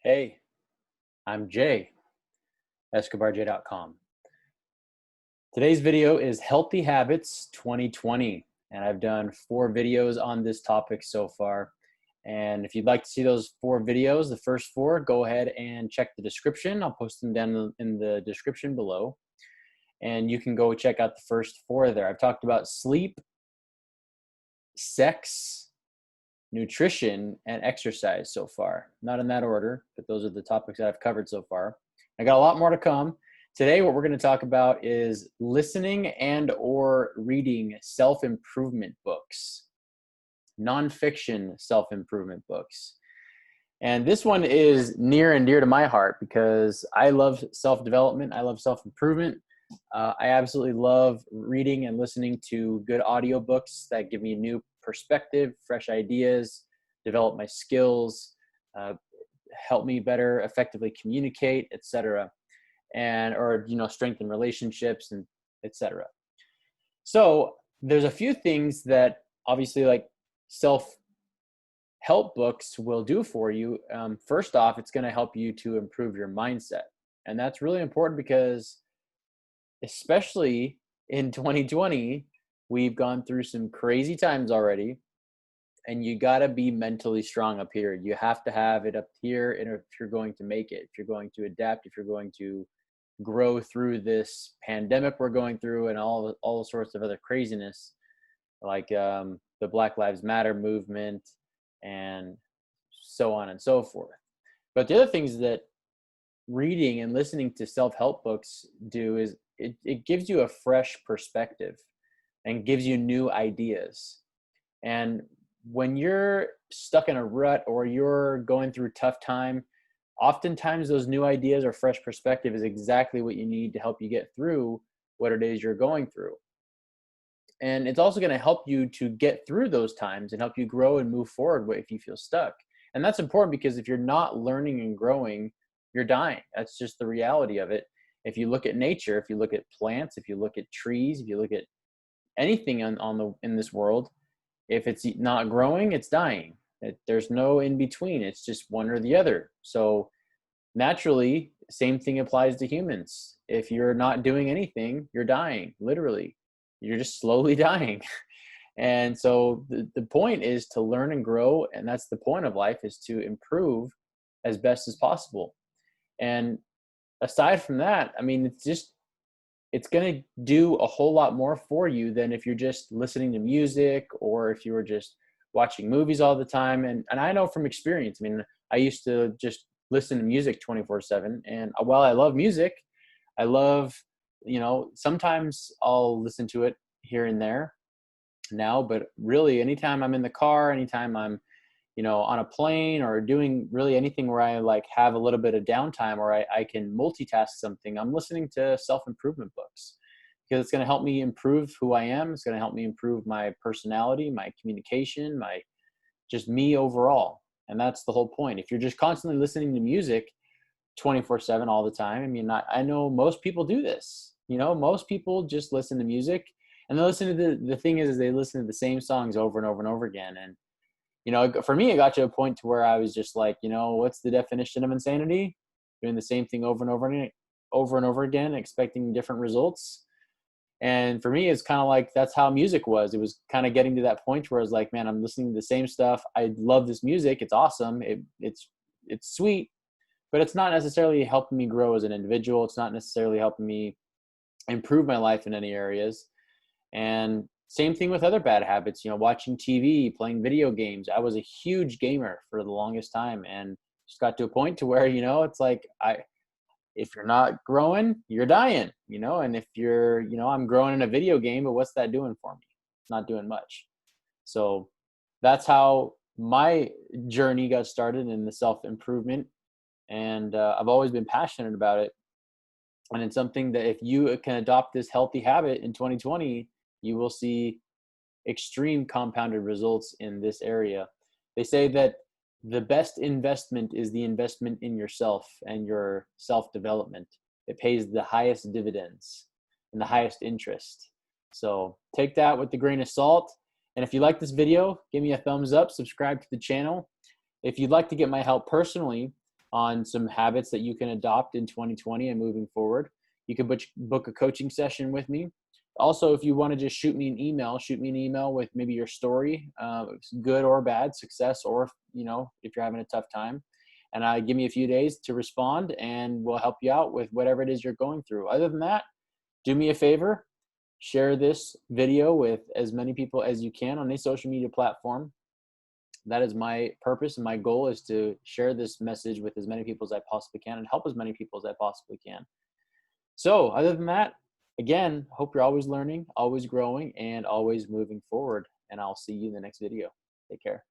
Hey, I'm Jay, escobarj.com. Today's video is Healthy Habits 2020, and I've done 4 videos on this topic so far. And if you'd like to see those 4 videos, the first 4, go ahead and check the description. I'll post them down in the description below, and you can go check out the first 4 there. I've talked about sleep, sex, nutrition, and exercise so far. Not in that order, but those are the topics that I've covered so far. I got a lot more to come. Today, what we're going to talk about is listening and or reading self-improvement books, nonfiction self-improvement books. And this one is near and dear to my heart because I love self-development. I love self-improvement. I absolutely love reading and listening to good audiobooks that give me a new perspective, fresh ideas, develop my skills, help me better effectively communicate, etc. And or strengthen relationships and etc. So there's a few things that obviously like self-help books will do for you. First off, it's going to help you to improve your mindset, and that's really important because especially in 2020, we've gone through some crazy times already, and you got to be mentally strong up here. You have to have it up here, and if you're going to make it, if you're going to adapt, if you're going to grow through this pandemic we're going through and all sorts of other craziness, like the Black Lives Matter movement and so on and so forth. But the other things that reading and listening to self-help books do is it gives you a fresh perspective and gives you new ideas. And when you're stuck in a rut or you're going through a tough time, oftentimes those new ideas or fresh perspective is exactly what you need to help you get through what it is you're going through. And it's also going to help you to get through those times and help you grow and move forward if you feel stuck. And that's important because if you're not learning and growing, you're dying. That's just the reality of it. If you look at nature, if you look at plants, if you look at trees, if you look at anything in this world, if it's not growing, it's dying. There's no in between. It's just one or the other. So naturally, same thing applies to humans. If you're not doing anything, you're dying, literally. You're just slowly dying. And so the point is to learn and grow, and that's the point of life, is to improve as best as possible. And aside from that, I mean, it's going to do a whole lot more for you than if you're just listening to music or if you were just watching movies all the time. And I know from experience, I mean, I used to just listen to music 24/7. And while I love music, I love, sometimes I'll listen to it here and there now, but really anytime I'm in the car, anytime I'm on a plane or doing really anything where I like have a little bit of downtime or I can multitask something, I'm listening to self-improvement books because it's going to help me improve who I am. It's going to help me improve my personality, my communication, just me overall. And that's the whole point. If you're just constantly listening to music 24/7 all the time, I mean, I know most people do this. Most people just listen to music and they listen to the thing is they listen to the same songs over and over and over again. And for me, it got to a point to where I was just like, what's the definition of insanity? Doing the same thing over and over again, expecting different results. And for me, it's kind of like that's how music was. It was kind of getting to that point where I was like, man, I'm listening to the same stuff. I love this music. It's awesome. It's sweet, but it's not necessarily helping me grow as an individual. It's not necessarily helping me improve my life in any areas. And same thing with other bad habits, watching TV, playing video games. I was a huge gamer for the longest time and just got to a point to where, it's like, if you're not growing, you're dying, and if you're, I'm growing in a video game, but what's that doing for me? It's not doing much. So that's how my journey got started in the self-improvement. And I've always been passionate about it. And it's something that if you can adopt this healthy habit in 2020, you will see extreme compounded results in this area. They say that the best investment is the investment in yourself and your self-development. It pays the highest dividends and the highest interest. So take that with a grain of salt. And if you like this video, give me a thumbs up, subscribe to the channel. If you'd like to get my help personally, on some habits that you can adopt in 2020 and moving forward. You can book a coaching session with me. Also, if you want to just shoot me an email with maybe your story, good or bad, success, or, if you're having a tough time, and give me a few days to respond, and we'll help you out with whatever it is you're going through. Other than that, do me a favor, share this video with as many people as you can on a social media platform. That is my purpose, and my goal is to share this message with as many people as I possibly can and help as many people as I possibly can. So other than that, again, hope you're always learning, always growing, and always moving forward. And I'll see you in the next video. Take care.